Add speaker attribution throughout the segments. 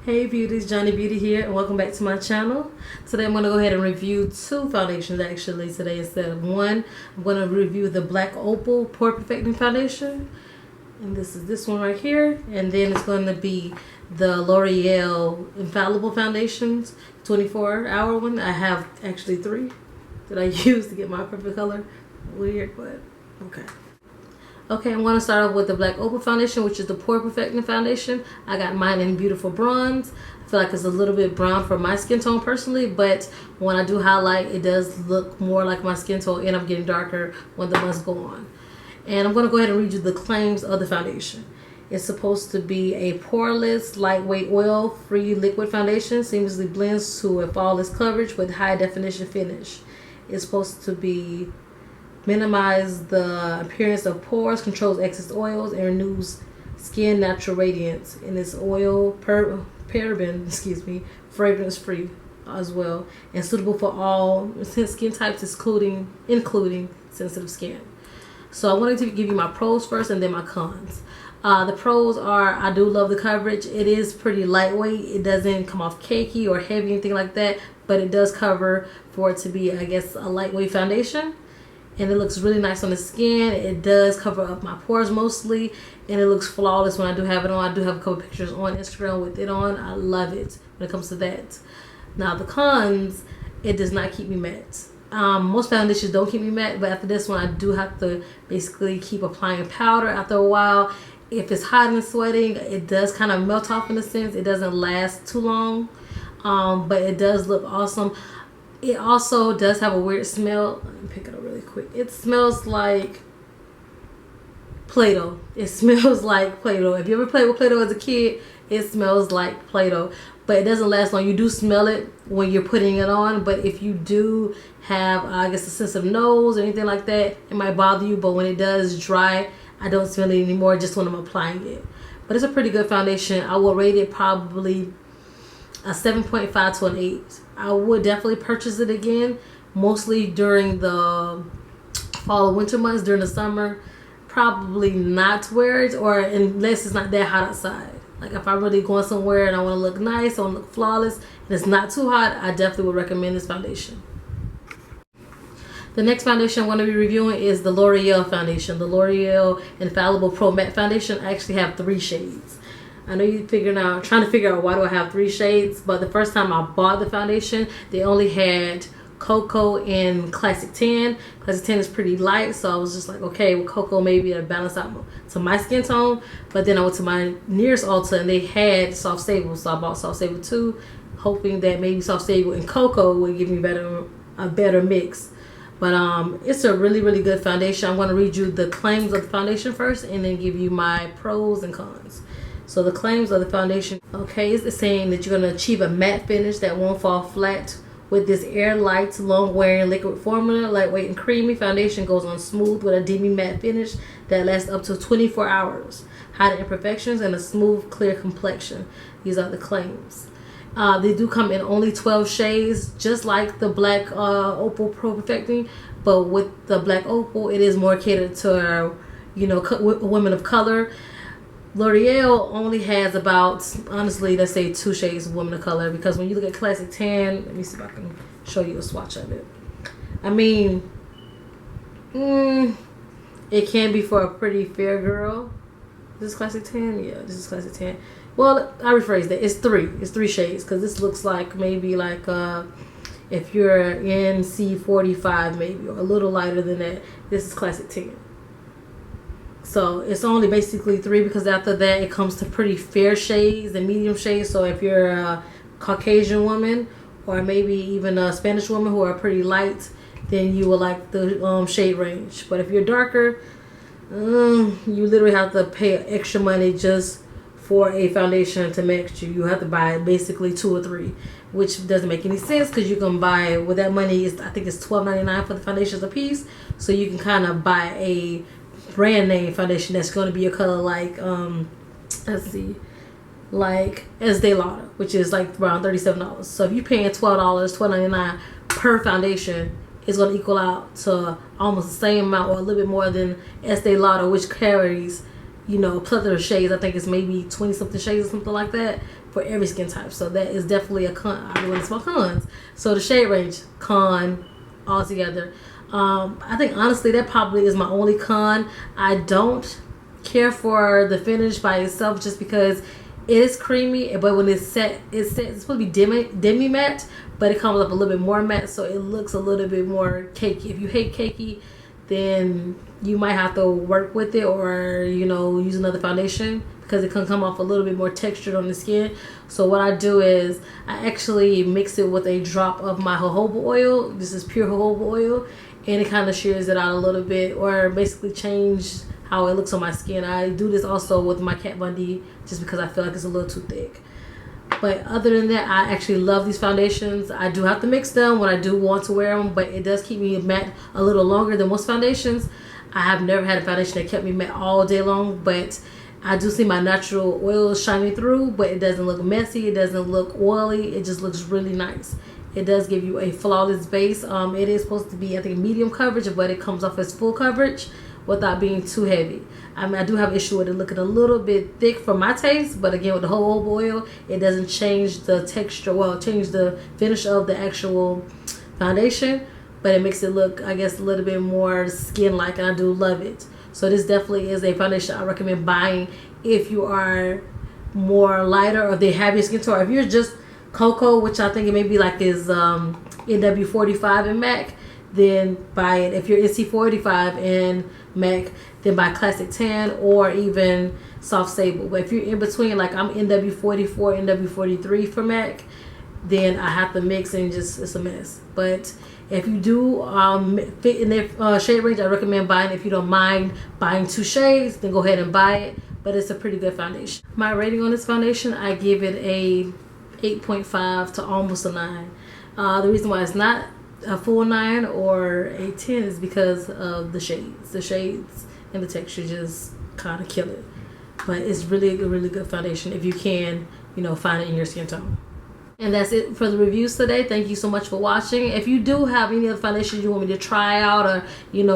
Speaker 1: Hey beauties, Johnny Beauty here, and welcome back to my channel. Today I'm going to go ahead and review two foundations actually today instead of one. I'm going to review the Black Opal Pore Perfecting Foundation, and this is this one right here, and then it's going to be the L'Oreal Infallible Foundations 24-hour one. I have actually three that I use to get my perfect color. Weird, but okay. Okay, I'm going to start off with the Black Opal Foundation, which is the Pore Perfecting Foundation. I got mine in beautiful bronze. I feel like it's a little bit brown for my skin tone personally, but when I do highlight, it does look more like my skin tone, and I'm getting darker when the months go on. And I'm going to go ahead and read you the claims of the foundation. It's supposed to be a poreless, lightweight, oil-free liquid foundation, seamlessly blends to a flawless coverage with high-definition finish. It's supposed to be minimize the appearance of pores, controls excess oils, and renews skin natural radiance. And it's paraben, fragrance free as well, and suitable for all skin types, including sensitive skin. So I wanted to give you my pros first and then my cons. The pros are, I do love the coverage. It is pretty lightweight. It doesn't come off cakey or heavy, anything like that, but it does cover for it to be, I guess, a lightweight foundation. And it looks really nice on the skin. It does cover up my pores mostly, and it looks flawless when I do have it on. I do have a couple pictures on Instagram with it on. I love it when it comes to that. Now the cons, it does not keep me matte. Most foundations don't keep me matte, but after this one I do have to basically keep applying powder after a while. If it's hot and sweating, it does kind of melt off in a sense. It doesn't last too long, but it does look awesome. It also does have a weird smell. Let me pick it up really quick. It smells like Play-Doh. It smells like Play-Doh. If you ever played with Play-Doh as a kid, it smells like Play-Doh. But it doesn't last long. You do smell it when you're putting it on. But if you do have, I guess, a sensitive nose or anything like that, it might bother you. But when it does dry, I don't smell it anymore just when I'm applying it. But it's a pretty good foundation. I will rate it probably a 7.5 to an 8. I would definitely purchase it again, mostly during the fall or winter months. During the summer, probably not wear it, or unless it's not that hot outside. Like if I'm really going somewhere and I want to look nice, I want to look flawless, and it's not too hot, I definitely would recommend this foundation. The next foundation I want to be reviewing is the L'Oreal foundation, the L'Oreal Infallible Pro Matte Foundation. I actually have 3 shades. I know you're trying to figure out why do I have 3 shades, but the first time I bought the foundation, they only had Cocoa and Classic Tan. Classic Tan is pretty light, so I was just like, okay, with Cocoa maybe it'll balance out to my skin tone. But then I went to my nearest Ulta and they had Soft Stable, so I bought Soft Stable 2, hoping that maybe Soft Stable and Cocoa would give me a better mix. But it's a really, really good foundation. I'm going to read you the claims of the foundation first and then give you my pros and cons. So the claims of the foundation, okay, is saying that you're going to achieve a matte finish that won't fall flat with this air-light, long-wearing liquid formula. Lightweight and creamy foundation goes on smooth with a dewy matte finish that lasts up to 24 hours. Hide imperfections and a smooth, clear complexion. These are the claims. They do come in only 12 shades, just like the Black Opal Pro Perfecting, but with the Black Opal, it is more catered to, women of color. L'Oreal only has about, honestly, let's say 2 shades of women of color, because when you look at Classic Tan, let me see if I can show you a swatch of it. I mean, it can be for a pretty fair girl. This is Classic Tan? Yeah, this is Classic Tan. Well, I rephrased that. It's 3. It's 3 shades, because this looks like maybe like if you're in C45 maybe, or a little lighter than that. This is Classic Tan. So it's only basically 3, because after that it comes to pretty fair shades and medium shades. So if you're a Caucasian woman or maybe even a Spanish woman who are pretty light, then you will like the shade range. But if you're darker, you literally have to pay extra money just for a foundation to match you. You have to buy basically 2 or 3, which doesn't make any sense, because you can buy with that money. I think it's $12.99 for the foundations a piece. So you can kind of buy a brand name foundation that's going to be your color, like like Estee Lauder, which is like around $37. So if you're paying $12.99 per foundation, it's going to equal out to almost the same amount or a little bit more than Estee Lauder, which carries, plethora of shades. I think it's maybe 20 something shades or something like that. for every skin type. So that is definitely a con. I want to small cons. So the shade range, con altogether. I think honestly that probably is my only con. I don't care for the finish by itself just because it is creamy, but when it's set, it's supposed to be demi matte, but it comes up a little bit more matte, so it looks a little bit more cakey. If you hate cakey, then you might have to work with it, or use another foundation, because it can come off a little bit more textured on the skin. So what I do is I actually mix it with a drop of my jojoba oil. This is pure jojoba oil, and it kind of shears it out a little bit, or basically change how it looks on my skin. I do this also with my Kat Von D just because I feel like it's a little too thick. But other than that, I actually love these foundations. I do have to mix them when I do want to wear them, but it does keep me matte a little longer than most foundations. I have never had a foundation that kept me matte all day long, but I do see my natural oil shining through, but it doesn't look messy. It doesn't look oily. It just looks really nice. It does give you a flawless base. It is supposed to be, I think, medium coverage, but it comes off as full coverage without being too heavy. I mean, I do have an issue with it looking a little bit thick for my taste, but again, with the jojoba oil, it doesn't change the texture, change the finish of the actual foundation, but it makes it look, I guess, a little bit more skin-like, and I do love it. So this definitely is a foundation I recommend buying if you are more lighter, or if they have your skin tone. If you're just cocoa, which I think it may be like is NW45 in MAC, then buy it. If you're NC45 in MAC, then buy Classic Tan or even Soft Sable. But if you're in between, like I'm NW44, NW43 for MAC, then I have to mix and it's a mess. But if you do fit in their shade range, I recommend buying. If you don't mind buying 2 shades, then go ahead and buy it. But it's a pretty good foundation. My rating on this foundation, I give it a 8.5 to almost a 9. The reason why it's not a full 9 or a 10 is because of the shades. The shades and the texture just kind of kill it. But it's really a really good foundation if you can, find it in your skin tone. And that's it for the reviews today. Thank you so much for watching. If you do have any other foundations you want me to try out or,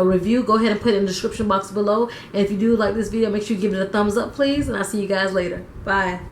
Speaker 1: review, go ahead and put it in the description box below. And if you do like this video, make sure you give it a thumbs up, please. And I'll see you guys later. Bye.